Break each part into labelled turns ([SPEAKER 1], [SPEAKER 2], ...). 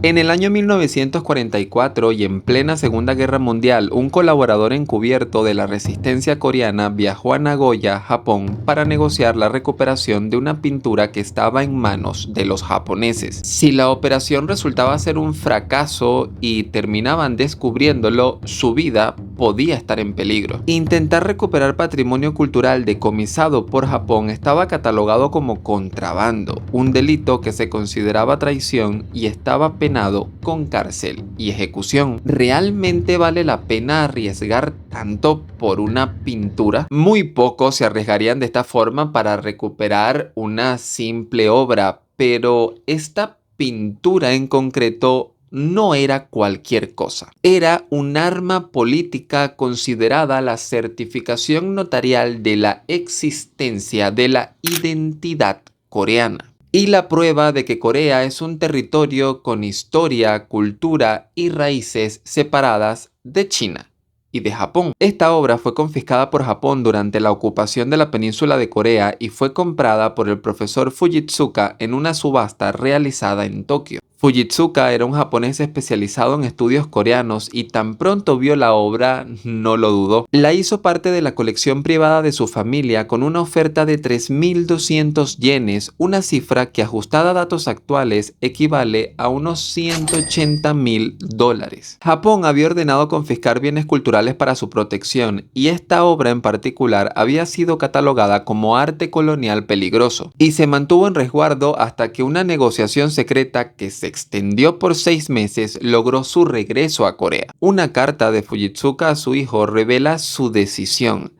[SPEAKER 1] En el año 1944 y en plena Segunda Guerra Mundial, un colaborador encubierto de la resistencia coreana viajó a Nagoya, Japón, para negociar la recuperación de una pintura que estaba en manos de los japoneses. Si la operación resultaba ser un fracaso y terminaban descubriéndolo, su vida podía estar en peligro. Intentar recuperar patrimonio cultural decomisado por Japón estaba catalogado como contrabando, un delito que se consideraba traición y estaba penado con cárcel y ejecución. ¿Realmente vale la pena arriesgar tanto por una pintura? Muy pocos se arriesgarían de esta forma para recuperar una simple obra, pero esta pintura en concreto no era cualquier cosa. Era un arma política considerada la certificación notarial de la existencia de la identidad coreana. Y la prueba de que Corea es un territorio con historia, cultura y raíces separadas de China y de Japón. Esta obra fue confiscada por Japón durante la ocupación de la península de Corea y fue comprada por el profesor Fujitsuka en una subasta realizada en Tokio. Fujitsuka era un japonés especializado en estudios coreanos y tan pronto vio la obra, no lo dudó. La hizo parte de la colección privada de su familia con una oferta de 3.200 yenes, una cifra que ajustada a datos actuales equivale a unos $180.000. Japón había ordenado confiscar bienes culturales para su protección y esta obra en particular había sido catalogada como arte colonial peligroso y se mantuvo en resguardo hasta que una negociación secreta que se extendió por 6 meses logró su regreso a Corea. Una carta de Fujitsuka a su hijo revela su decisión.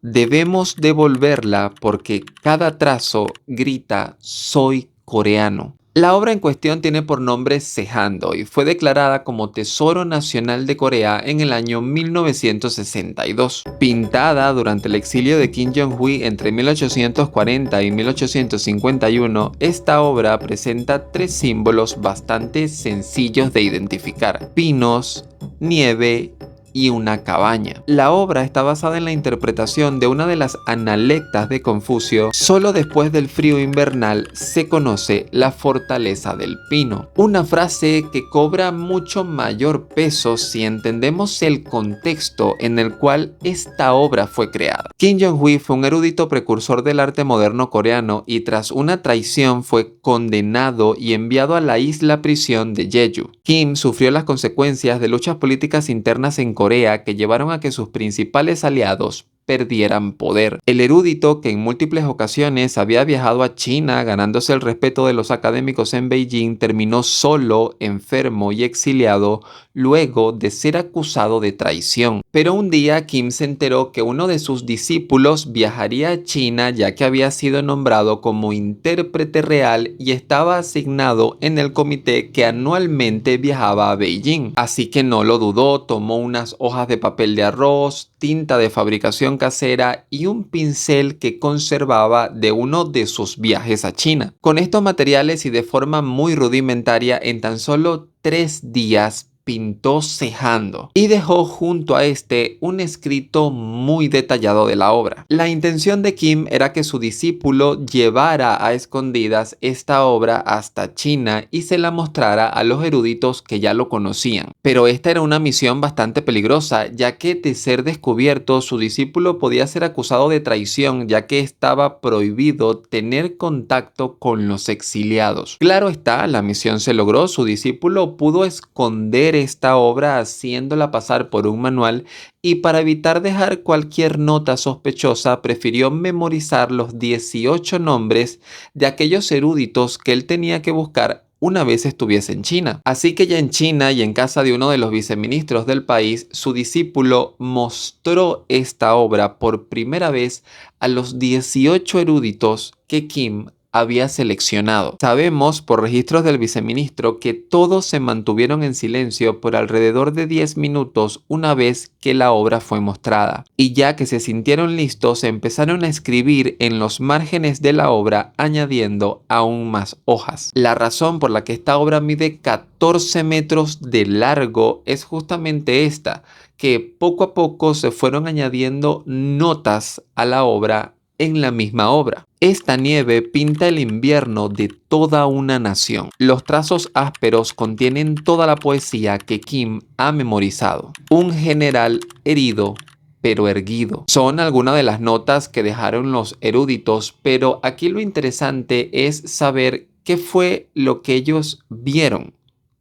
[SPEAKER 1] Debemos devolverla porque cada trazo grita "soy coreano". La obra en cuestión tiene por nombre Sejando y fue declarada como Tesoro Nacional de Corea en el año 1962. Pintada durante el exilio de Kim Jong-un entre 1840 y 1851, esta obra presenta 3 símbolos bastante sencillos de identificar: pinos, nieve y una cabaña. La obra está basada en la interpretación de una de las analectas de Confucio: solo después del frío invernal se conoce la fortaleza del pino. Una frase que cobra mucho mayor peso si entendemos el contexto en el cual esta obra fue creada. Kim Jong-un fue un erudito precursor del arte moderno coreano y tras una traición fue condenado y enviado a la isla prisión de Jeju. Kim sufrió las consecuencias de luchas políticas internas en Corea que llevaron a que sus principales aliados perdieran poder. El erudito, que en múltiples ocasiones había viajado a China ganándose el respeto de los académicos en Beijing, terminó solo, enfermo y exiliado luego de ser acusado de traición. Pero un día Kim se enteró que uno de sus discípulos viajaría a China ya que había sido nombrado como intérprete real y estaba asignado en el comité que anualmente viajaba a Beijing. Así que no lo dudó, tomó unas hojas de papel de arroz, tinta de fabricación casera y un pincel que conservaba de uno de sus viajes a China. Con estos materiales y de forma muy rudimentaria, en tan solo 3 días pintó Sejando y dejó junto a este un escrito muy detallado de la obra. La intención de Kim era que su discípulo llevara a escondidas esta obra hasta China y se la mostrara a los eruditos que ya lo conocían. Pero esta era una misión bastante peligrosa, ya que de ser descubierto su discípulo podía ser acusado de traición, ya que estaba prohibido tener contacto con los exiliados. Claro está, la misión se logró, su discípulo pudo esconder esta obra haciéndola pasar por un manual y para evitar dejar cualquier nota sospechosa prefirió memorizar los 18 nombres de aquellos eruditos que él tenía que buscar una vez estuviese en China. Así que ya en China y en casa de uno de los viceministros del país, su discípulo mostró esta obra por primera vez a los 18 eruditos que Kim había seleccionado. Sabemos por registros del viceministro que todos se mantuvieron en silencio por alrededor de 10 minutos una vez que la obra fue mostrada. Y ya que se sintieron listos, empezaron a escribir en los márgenes de la obra añadiendo aún más hojas. La razón por la que esta obra mide 14 metros de largo es justamente esta, que poco a poco se fueron añadiendo notas a la obra en la misma obra. Esta nieve pinta el invierno de toda una nación. Los trazos ásperos contienen toda la poesía que Kim ha memorizado. Un general herido pero erguido. Son algunas de las notas que dejaron los eruditos, pero aquí lo interesante es saber qué fue lo que ellos vieron,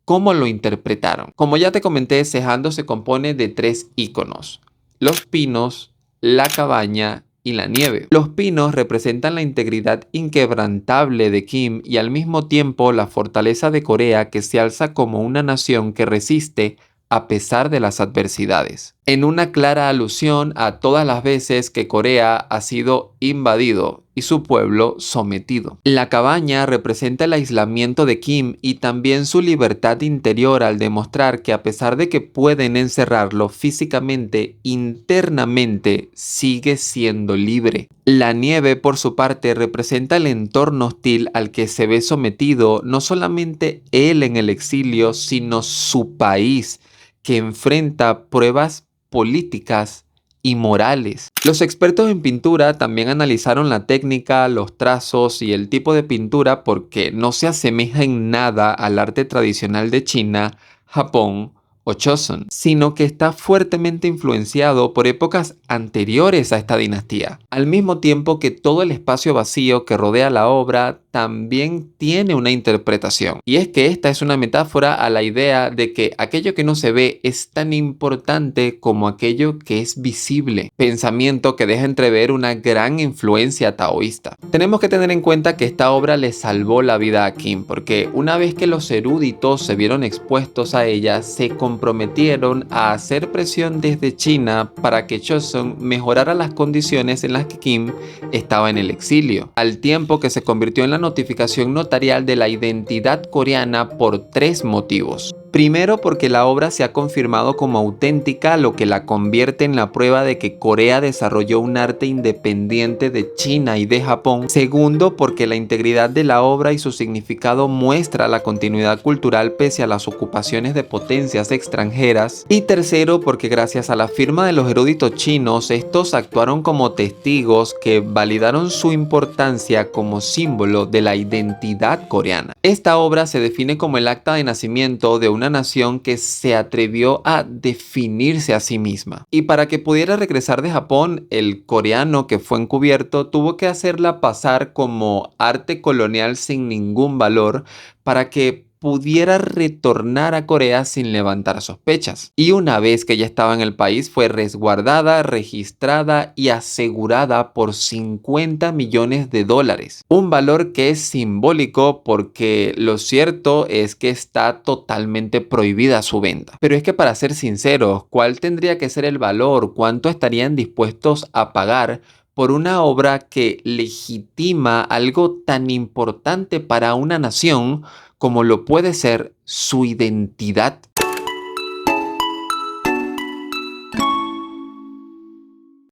[SPEAKER 1] cómo lo interpretaron. Como ya te comenté, Sejando se compone de 3 iconos: los pinos, la cabaña y la nieve. Los pinos representan la integridad inquebrantable de Kim y al mismo tiempo la fortaleza de Corea, que se alza como una nación que resiste a pesar de las adversidades, en una clara alusión a todas las veces que Corea ha sido invadido y su pueblo sometido. La cabaña representa el aislamiento de Kim y también su libertad interior, al demostrar que a pesar de que pueden encerrarlo físicamente, internamente sigue siendo libre. La nieve, por su parte, representa el entorno hostil al que se ve sometido no solamente él en el exilio, sino su país, que enfrenta pruebas políticas y morales. Los expertos en pintura también analizaron la técnica, los trazos y el tipo de pintura, porque no se asemeja en nada al arte tradicional de China, Japón o Joseon, sino que está fuertemente influenciado por épocas anteriores a esta dinastía, al mismo tiempo que todo el espacio vacío que rodea la obra también tiene una interpretación. Y es que esta es una metáfora a la idea de que aquello que no se ve es tan importante como aquello que es visible, pensamiento que deja entrever una gran influencia taoísta. Tenemos que tener en cuenta que esta obra le salvó la vida a Kim, porque una vez que los eruditos se vieron expuestos a ella, se comprometieron a hacer presión desde China para que Joseon mejorara las condiciones en las que Kim estaba en el exilio, al tiempo que se convirtió en la notificación notarial de la identidad coreana por 3 motivos. Primero, porque la obra se ha confirmado como auténtica, lo que la convierte en la prueba de que Corea desarrolló un arte independiente de China y de Japón. Segundo, porque la integridad de la obra y su significado muestra la continuidad cultural pese a las ocupaciones de potencias extranjeras. Y tercero, porque gracias a la firma de los eruditos chinos, estos actuaron como testigos que validaron su importancia como símbolo de la identidad coreana. Esta obra se define como el acta de nacimiento de una nación que se atrevió a definirse a sí misma. Y para que pudiera regresar de Japón, el coreano que fue encubierto tuvo que hacerla pasar como arte colonial sin ningún valor para que pudiera retornar a Corea sin levantar sospechas. Y una vez que ya estaba en el país, fue resguardada, registrada y asegurada por $50 millones. Un valor que es simbólico, porque lo cierto es que está totalmente prohibida su venta. Pero es que, para ser sinceros, ¿cuál tendría que ser el valor? ¿Cuánto estarían dispuestos a pagar por una obra que legitima algo tan importante para una nación como lo puede ser su identidad?